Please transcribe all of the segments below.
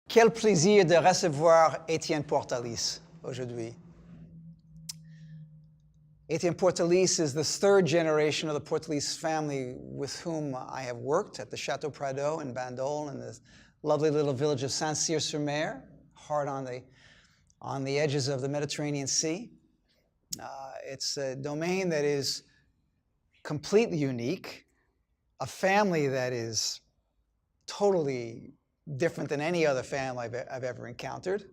Quel plaisir de recevoir Etienne Portalis aujourd'hui. Etienne Portalis is the third generation of the Portalis family with whom I have worked at the Chateau Pradot in Bandol in the lovely little village of Saint-Cyr-sur-Mer, hard on the edges of the Mediterranean Sea. It's a domain that is completely unique, a family that is totally different than any other family I've ever encountered,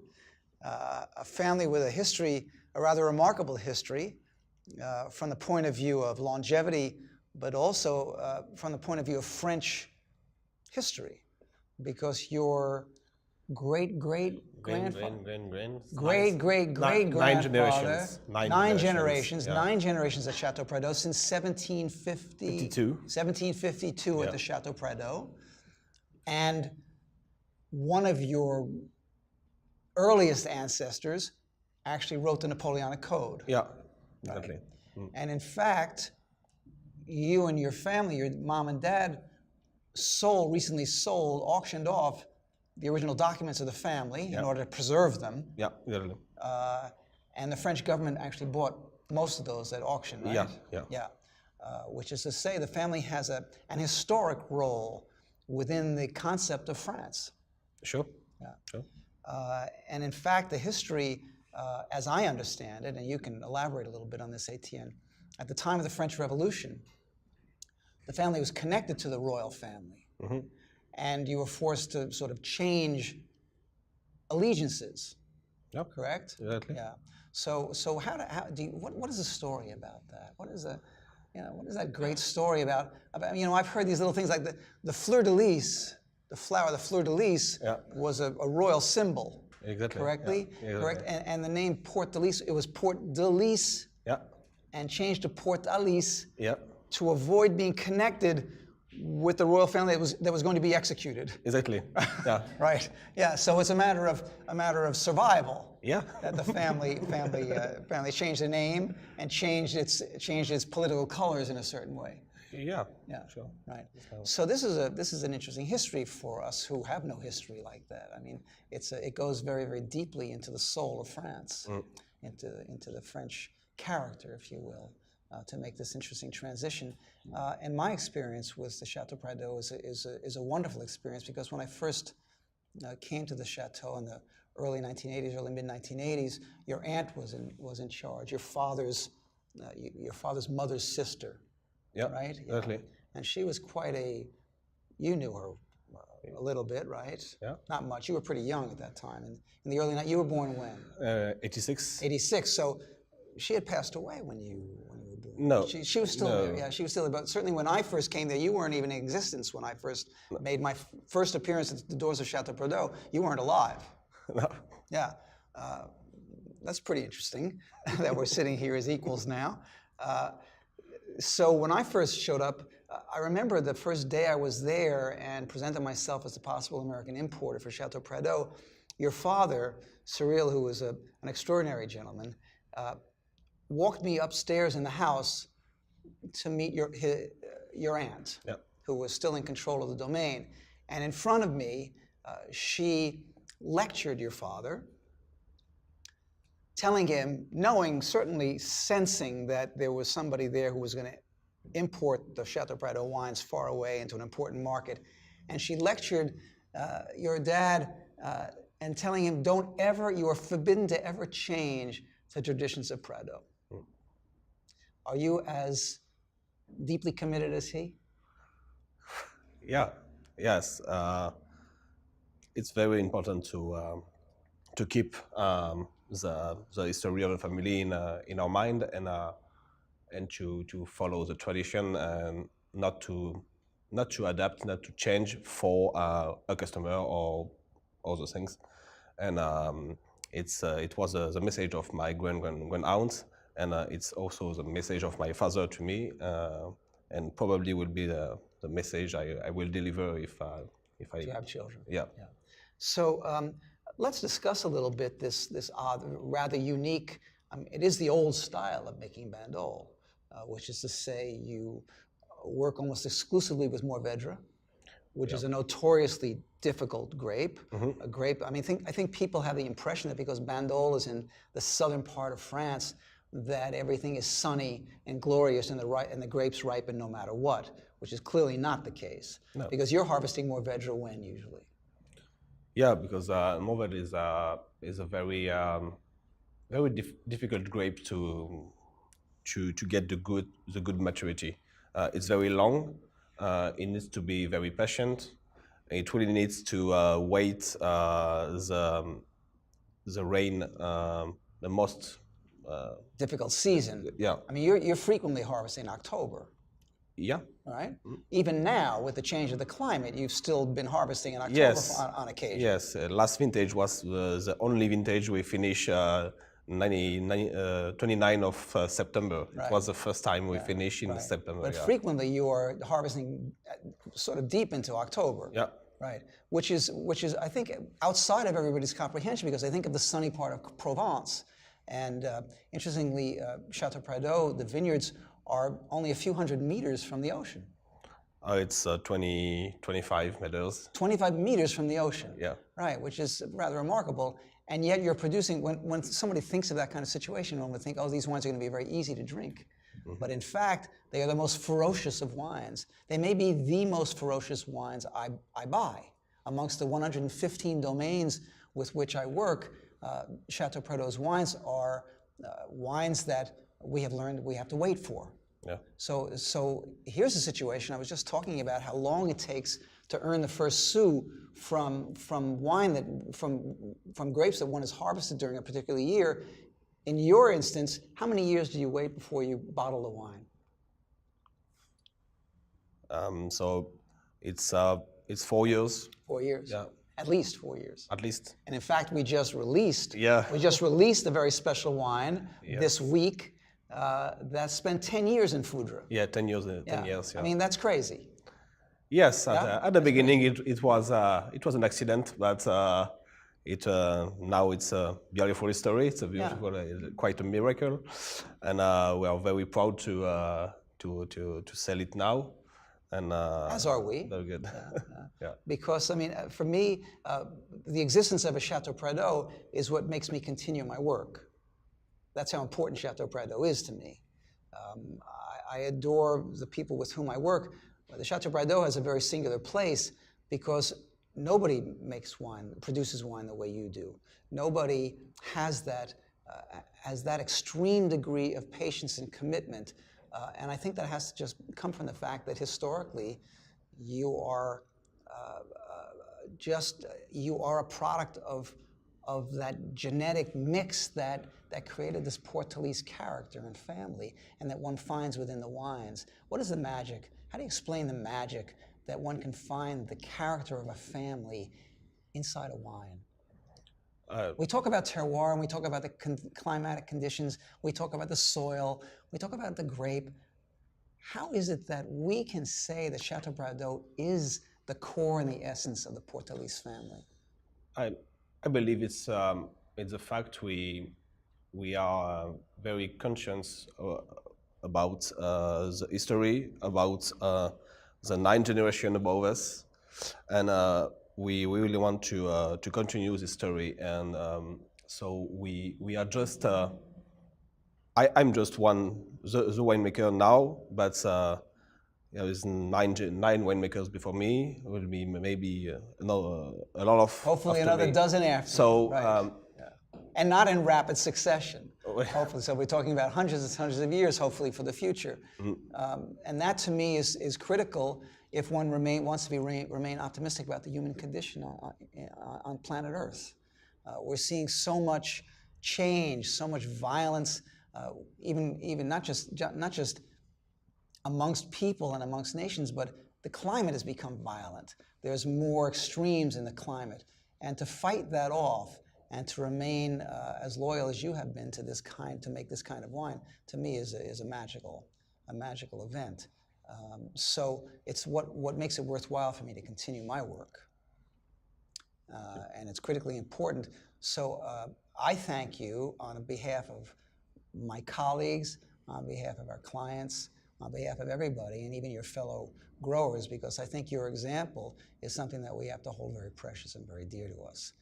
a family with a history, a rather remarkable history, from the point of view of longevity, but also from the point of view of French history, because your nine generations at Chateau Pradot since 1752 at the Chateau Pradot, and one of your earliest ancestors actually wrote the Napoleonic Code. Yeah, exactly. Right? And in fact, you and your family, your mom and dad, recently auctioned off the original documents of the family in order to preserve them. Yeah, exactly. And the French government actually bought most of those at auction, right? Yeah. Which is to say, the family has an historic role within the concept of France. Sure. Yeah. Sure. And in fact, the history, as I understand it, and you can elaborate a little bit on this, Etienne, at the time of the French Revolution, the family was connected to the royal family. Mm-hmm. And you were forced to sort of change allegiances. Yep. Correct? Exactly. Yeah. So what is the story about that? What is that great story about? I've heard these little things like the fleur-de-lis, the fleur-de-lis was a royal symbol. Exactly. Correctly? Yeah. Correct. And the name Port-de-Lis, it was Port-de-Lis. Yeah. And changed to Portalis. Yeah. To avoid being connected with the royal family that was going to be executed. Exactly. Yeah. Right. Yeah. So it's a matter of survival. Yeah. That the family changed the name and changed its political colors in a certain way. Yeah. Yeah. Sure. Right. So this is an interesting history for us who have no history like that. I mean, it goes very, very deeply into the soul of France, into the French character, if you will. To make this interesting transition. And my experience with the Chateau Pradot is a wonderful experience, because when I first came to the Chateau in the early 1980s, early mid-1980s, your aunt was in charge, your father's mother's sister, right? Exactly. And she was you knew her a little bit, right? Yeah. Not much. You were pretty young at that time. And in the early you were born when? 86. 86. So she had passed away when you were born. No. She was still there. Yeah, she was still there. But certainly when I first came there, you weren't even in existence when I first made my first appearance at the doors of Chateau Pradot. You weren't alive. No. Yeah. That's pretty interesting that we're sitting here as equals now. So when I first showed up, I remember the first day I was there and presented myself as a possible American importer for Chateau Pradot. Your father, Cyril, who was an extraordinary gentleman, walked me upstairs in the house to meet your aunt, who was still in control of the domain. And in front of me, she lectured your father, telling him, certainly sensing that there was somebody there who was going to import the Chateau Pradot wines far away into an important market. And she lectured your dad and telling him, you are forbidden to ever change the traditions of Pradot. Are you as deeply committed as he? Yeah. Yes. It's very important to keep the history of the family in our mind and to follow the tradition and not to adapt, not to change for a customer or other things. And it was the message of my grand aunt. And it's also the message of my father to me, and probably will be the message I will deliver if I have children. Yeah. So let's discuss a little bit this odd, rather unique. It is the old style of making bandol, which is to say you work almost exclusively with Mourvèdre. which is a notoriously difficult grape. A grape. I mean, I think people have the impression that because Bandol is in the southern part of France, that everything is sunny and glorious and the grapes ripen no matter what, which is clearly not the case. No. Because you're harvesting Mourvedre when usually? Yeah, because Mourvedre is a very difficult grape to get the good maturity. It's very long. It needs to be very patient. It really needs to wait the rain, the most difficult season. Yeah. I mean, you're frequently harvesting in October. Yeah. Right? Even now, with the change of the climate, you've still been harvesting in October on occasion. Yes. Last vintage was the only vintage we finished 29 of September. Right. It was the first time we finished in September. But frequently you are harvesting sort of deep into October. Yeah. Right. Which is I think outside of everybody's comprehension, because I think of the sunny part of Provence. And interestingly, Chateau Pradot, the vineyards are only a few hundred meters from the ocean. It's 25 meters. 25 meters from the ocean. Yeah. Right, which is rather remarkable. And yet you're producing, when somebody thinks of that kind of situation, one would think, oh, these wines are going to be very easy to drink. But in fact, they are the most ferocious of wines. They may be the most ferocious wines I buy. Amongst the 115 domains with which I work, Chateau Pradot's wines are wines that we have learned we have to wait for. Yeah. So here's a situation. I was just talking about how long it takes to earn the first sou from wine from grapes that one has harvested during a particular year. In your instance, how many years do you wait before you bottle the wine? So it's 4 years. 4 years. Yeah. At least 4 years. At least. And in fact, we just released. Yeah. We just released a very special wine this week that spent 10 years in Foudre. Yeah, 10 years. 10 years. Yeah. I mean, that's crazy. Yes. At the beginning, it was an accident, but now it's a beautiful story. It's a beautiful, quite a miracle, and we are very proud to sell it now. And as are we. Very good. Yeah. Because I mean, for me, the existence of a Chateau Pradot is what makes me continue my work. That's how important Chateau Pradot is to me. I adore the people with whom I work. The Chateau Pradot has a very singular place because nobody makes wine, produces wine the way you do. Nobody has that extreme degree of patience and commitment. And I think that has to just come from the fact that historically you are a product of that genetic mix that created this Portalis character and family, and that one finds within the wines. What is the magic? How do you explain the magic that one can find the character of a family inside a wine? We talk about terroir, and we talk about the climatic conditions, we talk about the soil, we talk about the grape. How is it that we can say that Chateau Pradot is the core and the essence of the Portalis family? I believe it's a fact we are very conscious about the history, about the 9th generation above us, and we really want to continue this story. And so we are just I'm just the winemaker now, but there's nine winemakers before me. Will be maybe a lot of hopefully another dozen after. So. Right. And not in rapid succession. Hopefully, so we're talking about hundreds of years, hopefully, for the future. And that, to me, is critical if one wants to remain optimistic about the human condition on planet Earth. We're seeing so much change, so much violence, even not just amongst people and amongst nations, but the climate has become violent. There's more extremes in the climate, and to fight that off, and to remain as loyal as you have been to make this kind of wine, to me is a magical event. So it's what makes it worthwhile for me to continue my work, and it's critically important. So I thank you on behalf of my colleagues, on behalf of our clients. on behalf of everybody, and even your fellow growers, because I think your example is something that we have to hold very precious and very dear to us.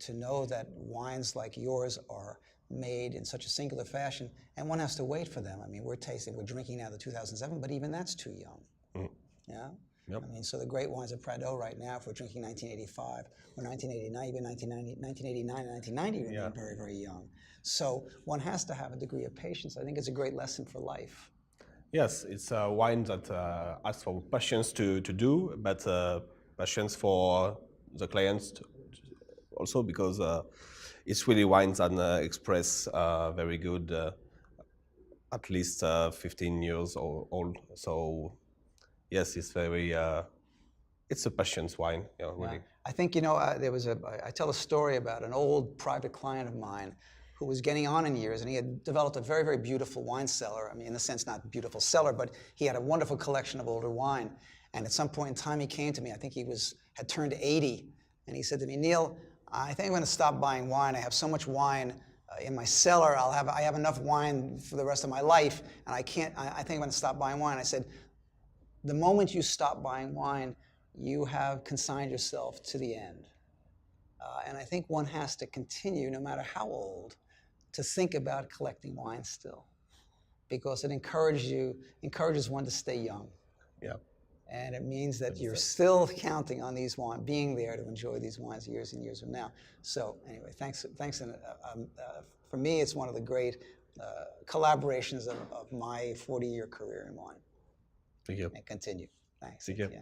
To know that wines like yours are made in such a singular fashion, and one has to wait for them. I mean, we're drinking now the 2007, but even that's too young. Yeah? Yep. I mean, so the great wines of Prado right now, if we're drinking 1985 or 1989, even 1989 and 1990 remain very, very young. So one has to have a degree of patience. I think it's a great lesson for life. Yes, it's a wine that asks for patience to do, but patience for the clients also, because it's really wines that express very good, at least 15 years old. So yes, it's very, it's a patience wine, really. Yeah. I think, I tell a story about an old private client of mine who was getting on in years, and he had developed a very, very beautiful wine cellar. I mean, in the sense, not beautiful cellar, but he had a wonderful collection of older wine. And at some point in time, he came to me. I think he had turned 80, and he said to me, "Neil, I think I'm going to stop buying wine. I have so much wine in my cellar. I have enough wine for the rest of my life, and I think I'm going to stop buying wine." I said, "The moment you stop buying wine, you have consigned yourself to the end." And I think one has to continue, no matter how old, to think about collecting wine still, because it encourages one to stay young. Yeah. And it means that you're still counting on these wines, being there to enjoy these wines years and years from now. So anyway, thanks. And for me, it's one of the great collaborations of my 40-year career in wine. Thank you. And continue. Thanks. Thank you. Yeah.